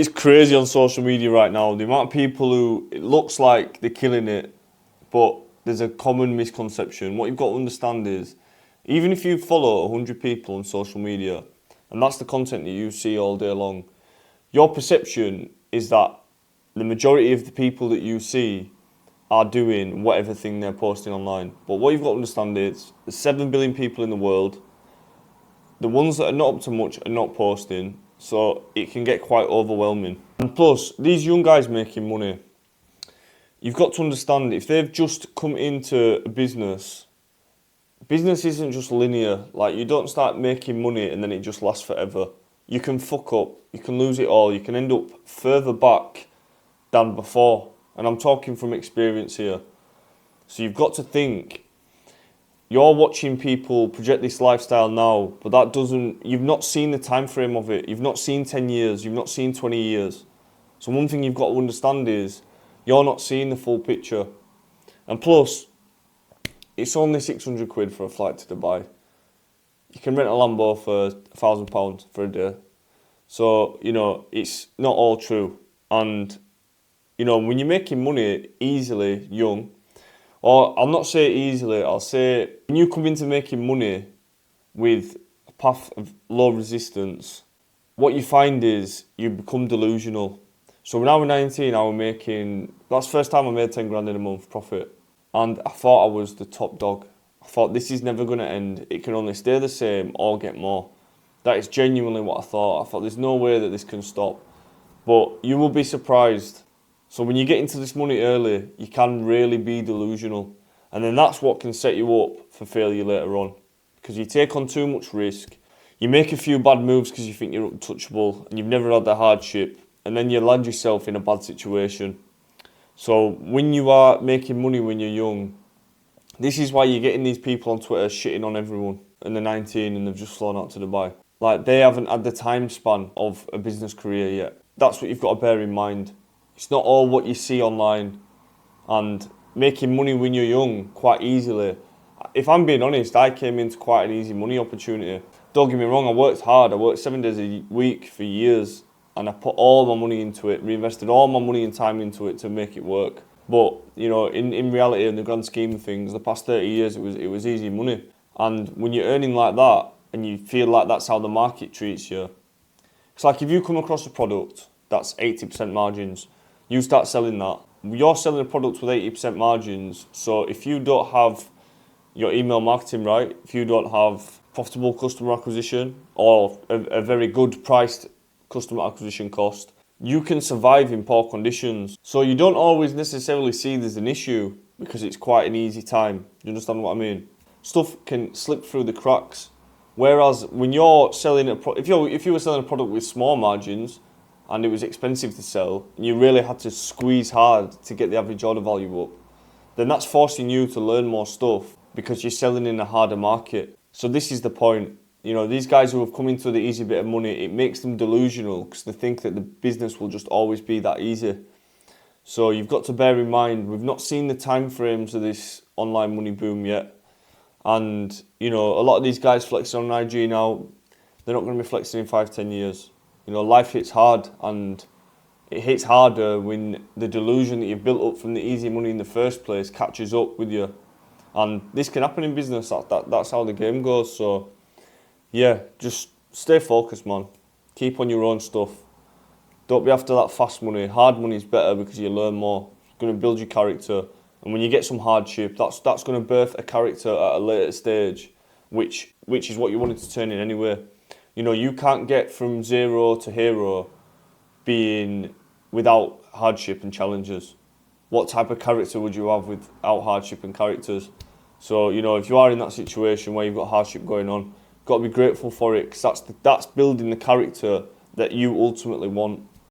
It's crazy on social media right now. The amount of people who it looks like they're killing it, but there's a common misconception. What you've got to understand is, even if you follow 100 people on social media, and that's the content that you see all day long, your perception is that the majority of the people that you see are doing whatever thing they're posting online. But what you've got to understand is, there's 7 billion people in the world. The ones that are not up to much are not posting, so it can get quite overwhelming. And plus, these young guys making money, you've got to understand, if they've just come into a business, business isn't just linear. Like, you don't start making money and then it just lasts forever. You can fuck up, you can lose it all, you can end up further back than before. And I'm talking from experience here. So you've got to think, you're watching people project this lifestyle now, but that doesn't, you've not seen the time frame of it. You've not seen 10 years, you've not seen 20 years. So one thing you've got to understand is, you're not seeing the full picture. And plus, it's only 600 quid for a flight to Dubai. You can rent a Lambo for £1,000 for a day. So, you know, it's not all true. And, you know, when you're making money easily, young, or I'll not say easily, I'll say when you come into making money with a path of low resistance, what you find is you become delusional. So when I was 19, I was making, that's the first time I made 10 grand in a month profit. And I thought I was the top dog. I thought, this is never going to end. It can only stay the same or get more. That is genuinely what I thought. I thought, there's no way that this can stop. But you will be surprised. So when you get into this money early, you can really be delusional. And then that's what can set you up for failure later on. Because you take on too much risk. You make a few bad moves because you think you're untouchable and you've never had the hardship. And then you land yourself in a bad situation. So when you are making money when you're young, this is why you're getting these people on Twitter shitting on everyone. And they're 19 and they've just flown out to Dubai. Like, they haven't had the time span of a business career yet. That's what you've got to bear in mind. It's not all what you see online. And making money when you're young quite easily. If I'm being honest, I came into quite an easy money opportunity. Don't get me wrong, I worked hard. I worked 7 days a week for years. And I put all my money into it, reinvested all my money and time into it to make it work. But, you know, in reality, in the grand scheme of things, the past 30 years, it was easy money. And when you're earning like that, and you feel like that's how the market treats you, it's like if you come across a product that's 80% margins, you start selling that. You're selling a product with 80% margins, so if you don't have your email marketing right, if you don't have profitable customer acquisition or a very good priced customer acquisition cost, you can survive in poor conditions. So you don't always necessarily see there's an issue because it's quite an easy time. You understand what I mean? Stuff can slip through the cracks. Whereas when you're selling if you were selling a product with small margins and it was expensive to sell, and you really had to squeeze hard to get the average order value up, then that's forcing you to learn more stuff because you're selling in a harder market. So this is the point. You know, these guys who have come into the easy bit of money, it makes them delusional because they think that the business will just always be that easy. So you've got to bear in mind, we've not seen the time frames of this online money boom yet. And, you know, a lot of these guys flexing on IG now, they're not going to be flexing in 5-10 years. You know, life hits hard, and it hits harder when the delusion that you've built up from the easy money in the first place catches up with you. And this can happen in business, that's how the game goes. So yeah, just stay focused, man. Keep on your own stuff. Don't be after that fast money. Hard money is better because you learn more. It's going to build your character. And when you get some hardship, that's going to birth a character at a later stage, which is what you wanted to turn in anyway. You know, you can't get from zero to hero being without hardship and challenges. What type of character would you have without hardship and characters? So, you know, if you are in that situation where you've got hardship going on, got to be grateful for it because that's building the character that you ultimately want.